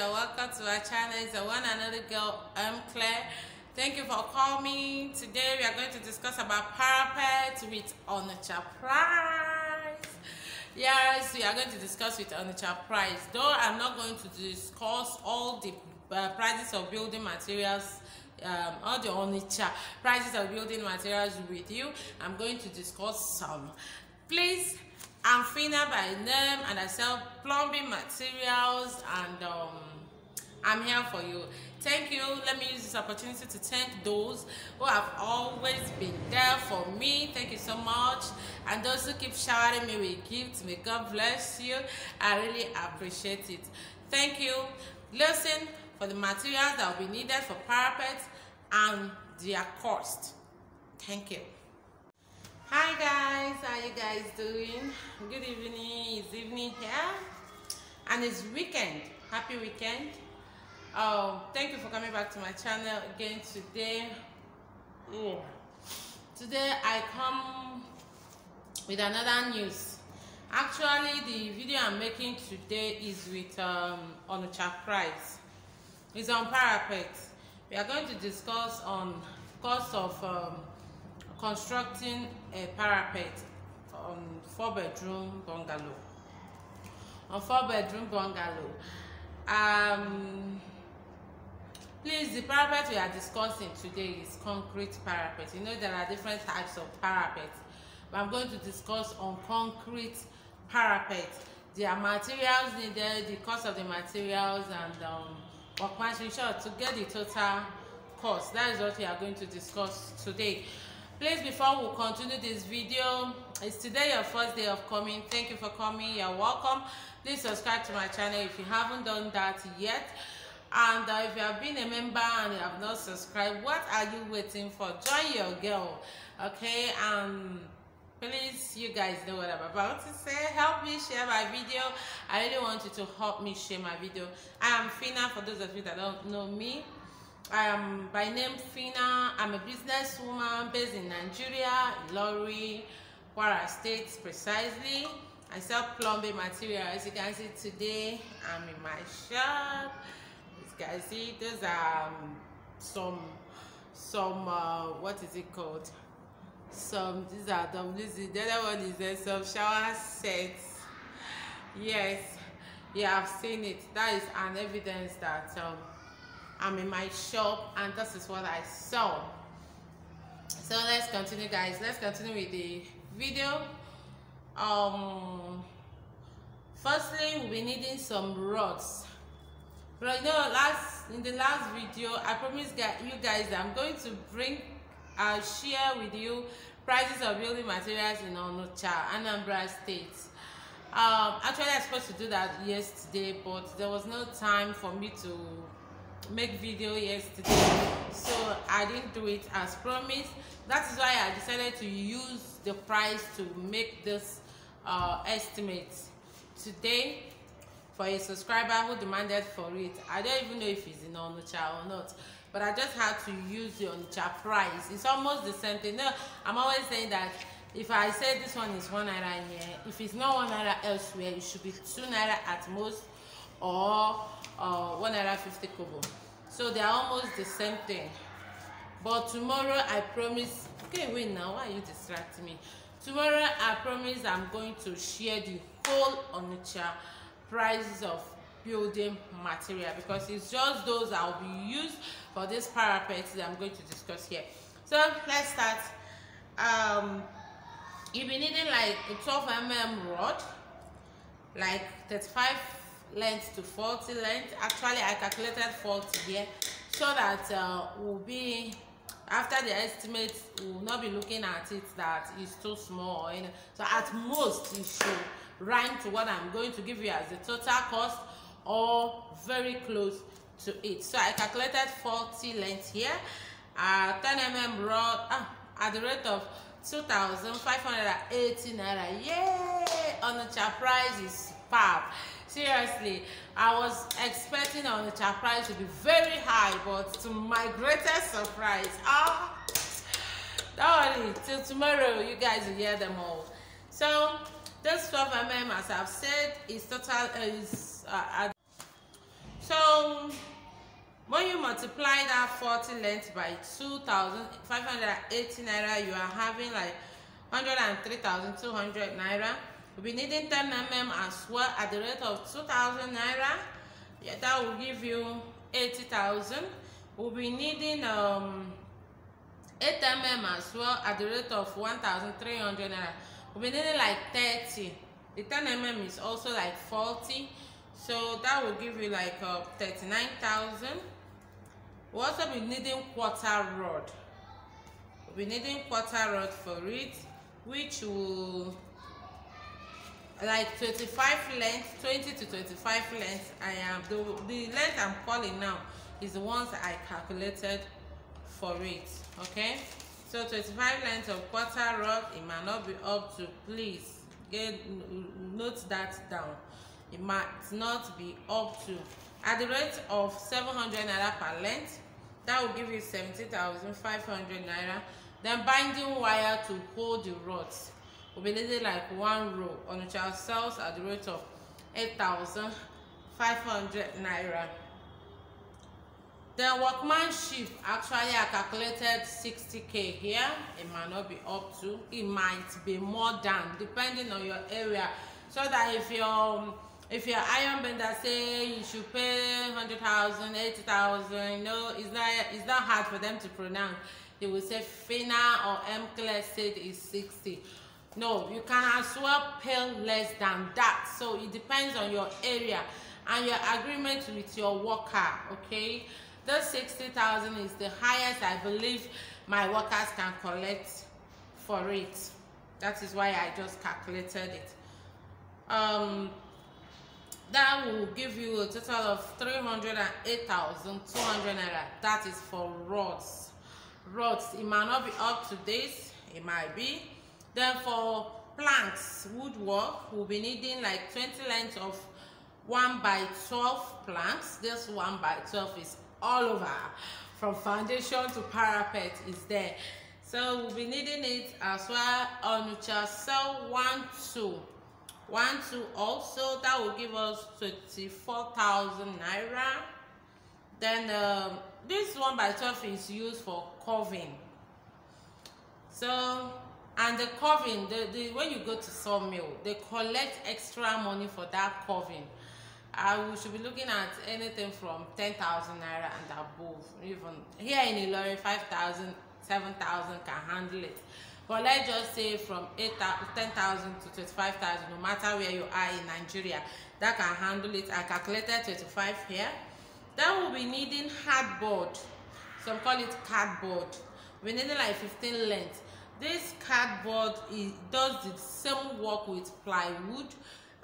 welcome to our channel. It's the one and only girl, Claire. Thank you for calling. Today we are going to discuss about Parapet with Onitsha price. Yes, we are going to discuss with Onitsha price. Though I'm not going to discuss all the prices of building materials, all the Onitsha prices of building materials with you. I'm going to discuss some. Please, I'm Fina by name and I sell plumbing materials, and I'm here for you. Thank you. Let me use this opportunity to thank those who have always been there for me. Thank you so much. And those who keep showering me with gifts, may God bless you. I really appreciate it. Thank you. Listen for the materials that will be needed for Parapet and their cost. Thank you. Hi guys, how you guys doing? Good evening. It's evening here and it's weekend. Happy weekend. Thank you for coming back to my channel again today. Today I come with another news. Actually, the video I'm making today is with Onitsha price. It's on Parapet. We are going to discuss on cost of constructing a parapet on 4-bedroom bungalow. Please, the parapet we are discussing today is concrete parapet. You know there are different types of parapet, but I'm going to discuss on concrete parapet. There are materials needed, the cost of the materials, and workmanship to get the total cost. That is what we are going to discuss today. Please, before we continue this video, it's today your first day of coming. Thank you for coming. You're welcome. Please subscribe to my channel if you haven't done that yet. And if you have been a member and you have not subscribed, what are you waiting for? Join your girl, okay? Please, you guys know what I'm about to say. Help me share my video. I really want you to help me share my video. I am Fina, for those of you that don't know me. I am by name Fina. I'm a businesswoman based in Nigeria, Lorry, Kwara State precisely. I sell plumbing material. As you can see today, I'm in my shop. As you can see, those are some what is it called? These are WC. The other one is there, some shower sets. Yes, you have seen it. That is an evidence that I'm in my shop and this is what I sell. So let's continue, guys. Let's continue with the video. Firstly, we'll be needing some rods. But you know, in the last video I promised you guys that I'm going to share with you prices of building materials in Onitsha, Anambra State. Actually I was supposed to do that yesterday, but there was no time for me to make video yesterday, so I didn't do it as promised. That is why I decided to use the price to make this estimate today for a subscriber who demanded for it. I don't even know if it's in Onitsha or not, but I just had to use the Onitsha price. It's almost the same thing. No, I'm always saying that if I say this one is 1 naira here, if it's not 1 naira elsewhere, it should be 2 naira at most, or 1 naira 50 kobo. So they are almost the same thing. But tomorrow I promise. Okay, wait now. Why are you distracting me? Tomorrow I promise I'm going to share the whole Onitsha prices of building material, because it's just those that will be used for this parapet that I'm going to discuss here. So let's start. You'll be needing like a 12 mm rod, like 35 length to 40 length. Actually I calculated 40 here, so that we'll be, after the estimate, we'll not be looking at it that is too small, or, you know. So at most it should rhyme to what I'm going to give you as the total cost, or very close to it. So I calculated 40 length here, 10 mm rod at the rate of 2,580 naira. Yay! Onitsha price is fab. Seriously, I was expecting Onitsha price to be very high, but to my greatest surprise, don't worry, till tomorrow you guys will hear them all. So this 12 mm, as I've said, is total So So when you multiply that 40 length by 2,580 naira, you are having like 103,200 naira. We'll be needing 10 mm as well at the rate of 2,000 naira. Yeah, that will give you 80,000. We'll be needing 8 mm as well at the rate of 1,300 naira. We'll be needing like 30. The 10 mm is also like 40, so that will give you like 39,000. We'll also be needing quarter rod. We'll be needing quarter rod for it, which will like 25 length, 20 to 25 length. I am the length I'm calling now is the ones I calculated for it. Okay, so 25 length of quarter rod. It might not be up to, please note that down. It might not be up to, at the rate of 700 naira per length. That will give you 70,500 naira. Then binding wire to hold the rods will be needed like 1 row. Onitsha sells at the rate of 8,500 naira. The workmanship, actually I calculated 60k here. It might not be up to, it might be more than, depending on your area. So that if your iron bender say you should pay 100,000, 80,000, you know, it's not hard for them to pronounce. They will say Fina or M-Class said is 60. No, you can as well pay less than that. So it depends on your area and your agreement with your worker. Okay, the 60,000 is the highest I believe my workers can collect for it. That is why I just calculated it. That will give you a total of 308,200 naira. That is for rods. It might not be up to this, it might be. Then for planks, woodwork, we'll be needing like 20 lengths of 1x12 planks. This 1x12 is all over, from foundation to parapet is there. So we'll be needing it as well. Onitsha sell 1-2 also. That will give us 24,000 naira. Then this 1x12 is used for carving. So, and the carving, when you go to sawmill, they collect extra money for that carving. We should be looking at anything from 10,000 naira and above. Even here in Ilorin, 5,000, 7,000 can handle it. But let's just say from 10,000 to 25,000, no matter where you are in Nigeria, that can handle it. I calculated 25 here. Then we'll be needing hardboard. Some call it cardboard. We need like 15 length. This cardboard does the same work with plywood,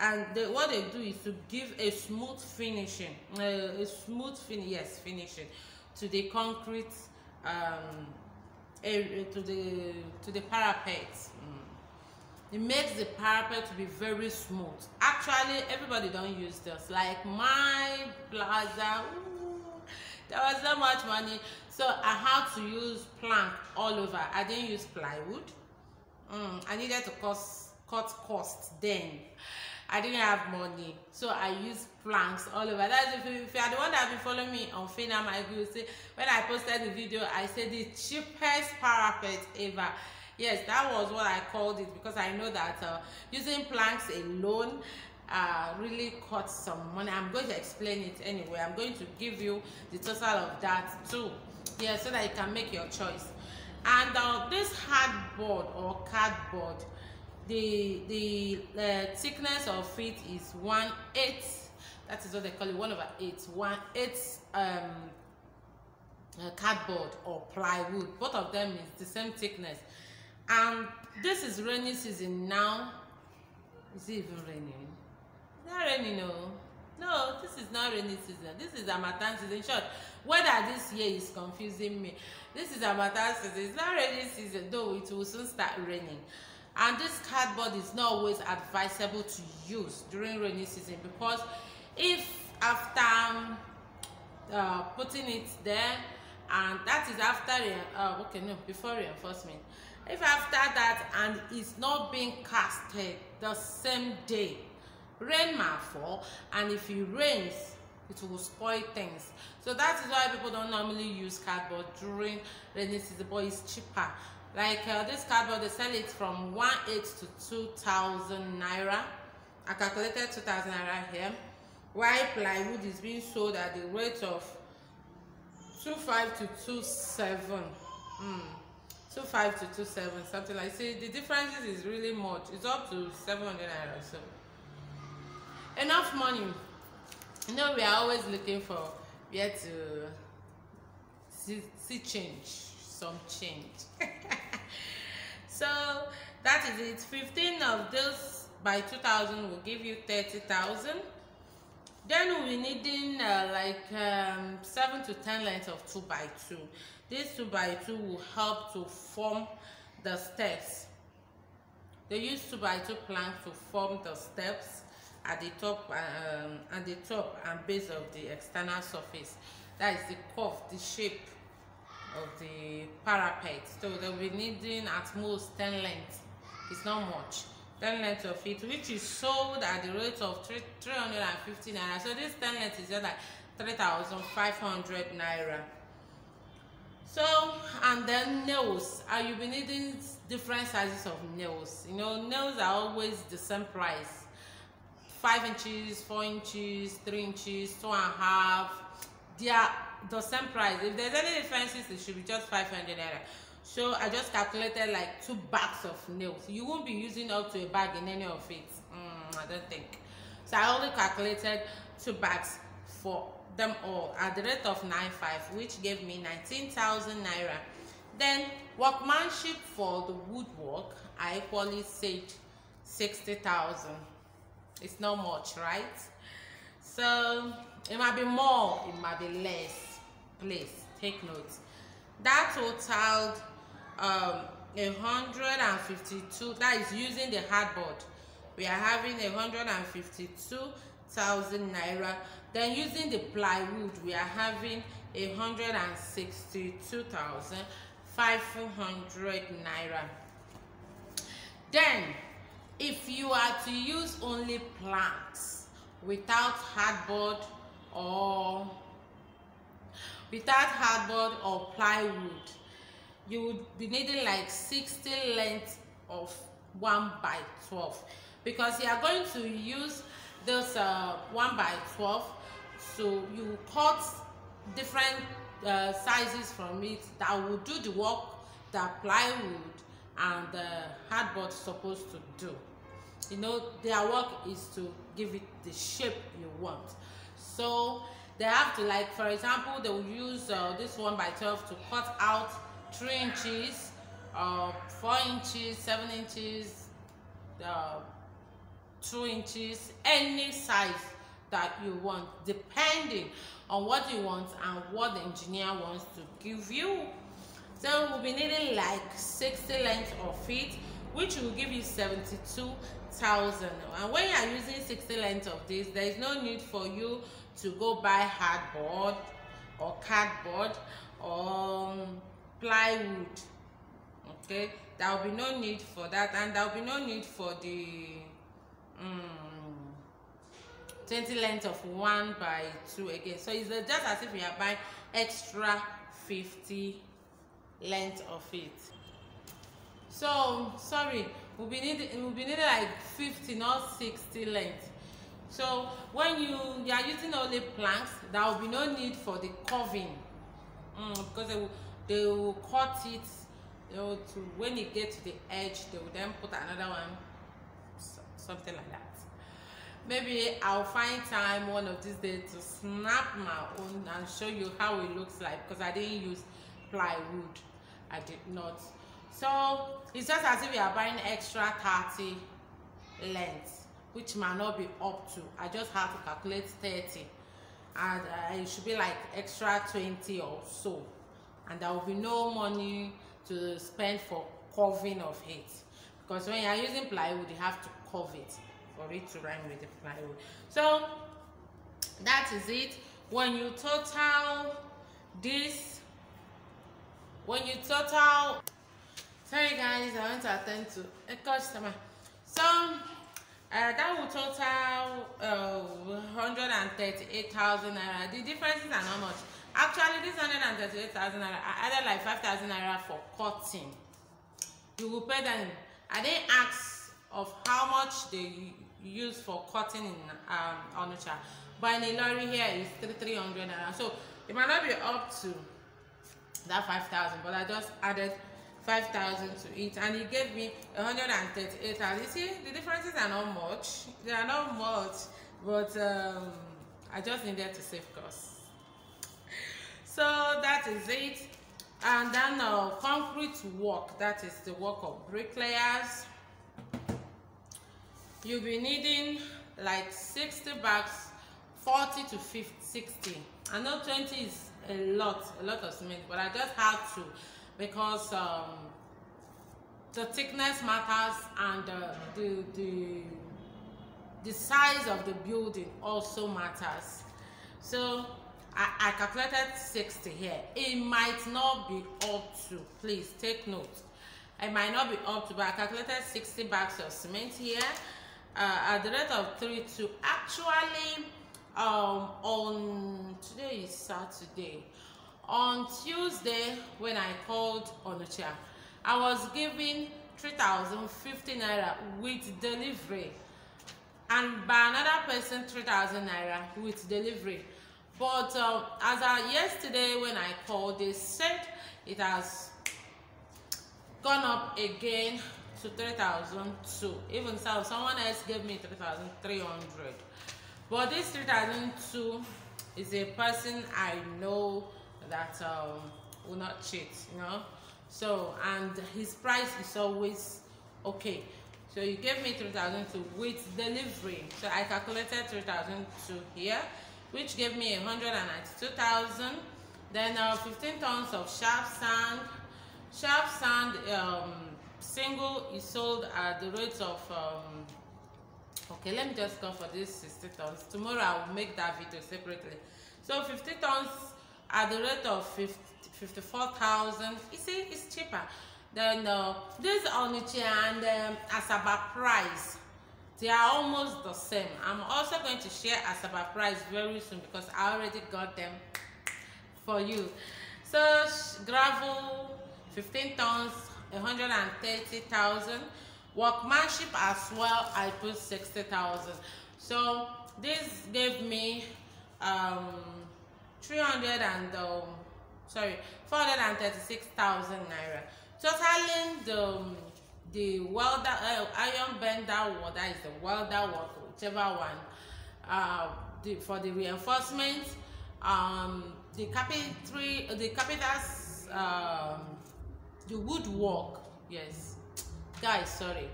and what they do is to give a smooth finishing, finishing to the concrete, to the parapet. It makes the parapet to be very smooth. Actually, everybody don't use this. Like my plaza, there was so much money, so I had to use plank all over. I didn't use plywood. I needed to cut costs then. I didn't have money, so I used planks all over. That's if you are the one that have been following me on finamike, you will see when I posted the video, I said the cheapest parapet ever. Yes, that was what I called it, because I know that using planks alone really costs some money. I'm going to explain it anyway. I'm going to give you the total of that too, yeah, so that you can make your choice. And this hardboard or cardboard, the thickness of it is 1/8. That is what they call it, 1/8. 1/8 cardboard or plywood. Both of them is the same thickness. And this is rainy season now. Is it even raining? It's not raining, no. No, this is not rainy season. This is Harmattan season. In short, weather this year is confusing me. This is Harmattan season. It's not rainy season, though it will soon start raining. And this cardboard is not always advisable to use during rainy season, because if after putting it there, and that is after before reinforcement, if after that and it's not being casted the same day, rain might fall, and if it rains it will spoil things. So that is why people don't normally use cardboard during rainy season, but it's cheaper. Like this cardboard, they sell it from 1,800 to 2,000 naira. I calculated 2,000 naira here. While plywood is being sold at the rate of 2,500 to 2,700. 2,500 to 2,700, something like. See, the differences is really much. It's up to 700 naira. So enough money. You know, we are always looking for where to see change, some change. So that is it. 15 of those by 2,000 will give you 30,000. Then we'll be needing 7 to 10 lengths of 2 by 2. This 2 by 2 will help to form the steps. They use 2 by 2 plank to form the steps at the top and base of the external surface. That is the curve, the shape of the parapet. So they'll be needing at most 10 lengths. It's not much. 10 lengths of it, which is sold at the rate of 350 naira. So this 10 lengths is just like 3,500 naira. So, and then nails. You'll be needing different sizes of nails. You know, nails are always the same price. 5 inches, 4 inches, 3 inches, 2.5. They are the same price. If there's any differences, it should be just 500 naira. So I just calculated like 2 bags of nails. You won't be using up to a bag in any of it. I don't think. So I only calculated 2 bags for them all at the rate of 9,500, which gave me 19,000 naira. Then workmanship for the woodwork, I equally said 60,000. It's not much, right? So it might be more, it might be less. Please take note. That totaled 152. That is using the hardboard. We are having 152,000 naira. Then using the plywood, we are having 162,500 naira. Then if you are to use only planks without hardboard or plywood, you would be needing like 60 lengths of 1 by 12, because you are going to use this 1 by 12. So you cut different sizes from it that will do the work that plywood and hardboard is supposed to do. You know, their work is to give it the shape you want. So they have to, like, for example, they will use this 1 by 12 to cut out 3 inches, 4 inches, 7 inches, 2 inches, any size that you want, depending on what you want and what the engineer wants to give you. So we'll be needing like 60 lengths of it, which will give you 72,000. And when you are using 60 lengths of this, there is no need for you to go buy hardboard or cardboard or plywood. Okay, there will be no need for that, and there will be no need for the 20 lengths of 1 by 2 again. So it's just as if you are buying extra 50 length of it. So sorry, we'll be needing like 50, not 60 length. So when you are using only planks, there will be no need for the curving, because they will cut it, you know, to when you get to the edge, they will then put another one, something like that. Maybe I'll find time one of these days to snap my own and show you how it looks like, because I didn't use plywood. I did not. So it's just as if you are buying extra 30 lengths, which might not be up to. I just have to calculate 30, and it should be like extra 20 or so, and there will be no money to spend for curving of it, because when you are using plywood, you have to curve it for it to rhyme with the plywood. So that is it. When you total this, sorry guys, I want to attend to a customer. So That will total 138,000 naira. The differences are not much. Actually, this 138,000 naira, I added like 5,000 naira for cutting. You will pay them. I didn't ask of how much they use for cutting in Onitsha, but in a lorry here is 300 naira. So it might not be up to that 5,000, but I just added 5,000 to it, and he gave me 138,000. You see, the differences are not much. They are not much, but I just needed to save costs. So that is it. And then concrete work, that is the work of bricklayers. You'll be needing like 60 bags, 40 to 50, 60. I know 20 is a lot of cement, but I just had to, because the thickness matters, and the size of the building also matters. So I calculated 60 here. It might not be up to, please take note, it might not be up to, but I calculated 60 bags of cement here at the rate of 3.2. Actually, on today is Saturday. On Tuesday, when I called Onitsha, I was giving 3,050 naira with delivery, and by another person 3,000 naira with delivery. But as of yesterday when I called, they said it has gone up again to 3,002. Even so, someone else gave me 3,300. But this 3,002 is a person I know that will not cheat, you know. So, and his price is always okay. So you gave me 3,002 with delivery. So I calculated 3,002 here, which gave me 192,000. Then 15 tons of sharp sand. Sharp sand single is sold at the rate of okay, let me just go for this 60 tons. Tomorrow I will make that video separately. So 50 tons at the rate of 54,000. You see, it's cheaper. Then this Onitsha and Asaba price, they are almost the same. I'm also going to share Asaba price very soon because I already got them for you. So gravel 15 tons, 130,000. Workmanship as well, I put 60,000. So this gave me 436,000 naira. Totaling the welder iron bender wall, that is the welder work, whichever one, for the reinforcement, the carpenters, the woodwork, yes. Guys, sorry,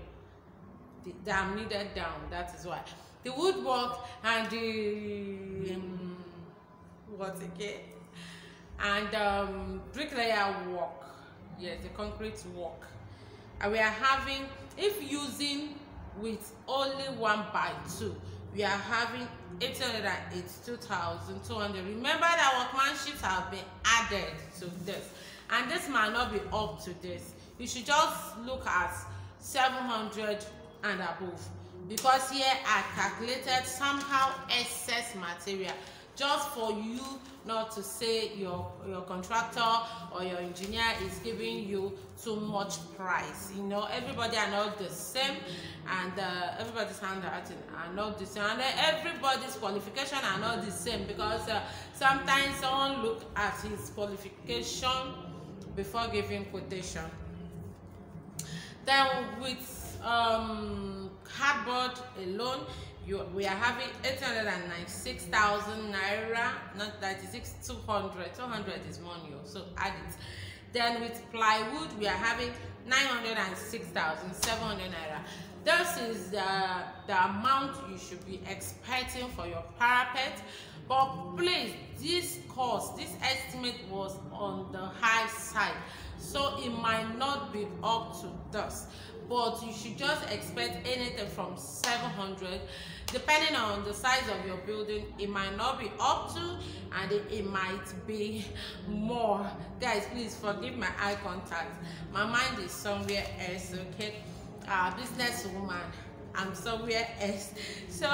I'm needed down, that is why. The woodwork and the what again? And bricklayer work, yes, the concrete work. And we are having, if using with only 1x2, we are having 882,200. Remember that workmanships have been added to this, and this might not be up to this. You should just look at 700 and above, because here I calculated somehow excess material, just for you not to say your contractor or your engineer is giving you too much price. You know, everybody are not the same, and everybody's handwriting are not the same, and everybody's qualification are not the same, because sometimes someone look at his qualification before giving quotation. Then with cardboard alone, we are having 896,000 naira, not 96,200. 200 is money, so add it. Then with plywood, we are having 906,700 naira. This is the amount you should be expecting for your parapet. But please, this cost, this estimate was on the high side, so it might not be up to this, but you should just expect anything from 700, depending on the size of your building. It might not be up to, and it might be more. Guys, please forgive my eye contact, my mind is somewhere else, okay? Businesswoman, I'm somewhere else. So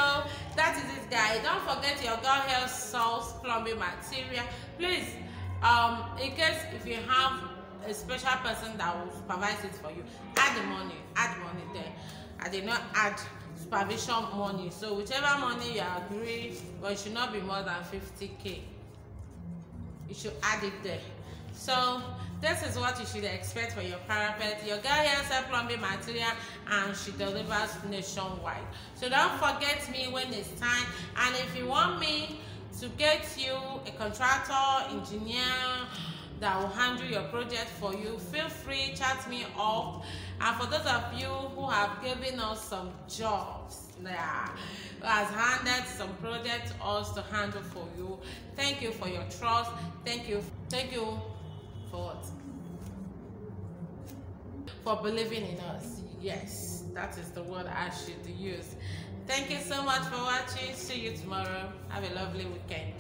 that is it, guys. Don't forget your girl hair sauce plumbing material. Please, in case if you have a special person that will supervise it for you, add the money there. I did not add supervision money, so whichever money you agree, but it should not be more than 50k. You should add it there. So this is what you should expect for your parapet. Your girl here sells plumbing material and she delivers nationwide. So don't forget me when it's time. And if you want me to get you a contractor, engineer that will handle your project for you, feel free, chat me up. And for those of you who have given us some jobs, who has handed some projects us to handle for you, thank you for your trust. Thank you for what? For believing in us. Yes, that is the word I should use. Thank you so much for watching. See you tomorrow. Have a lovely weekend.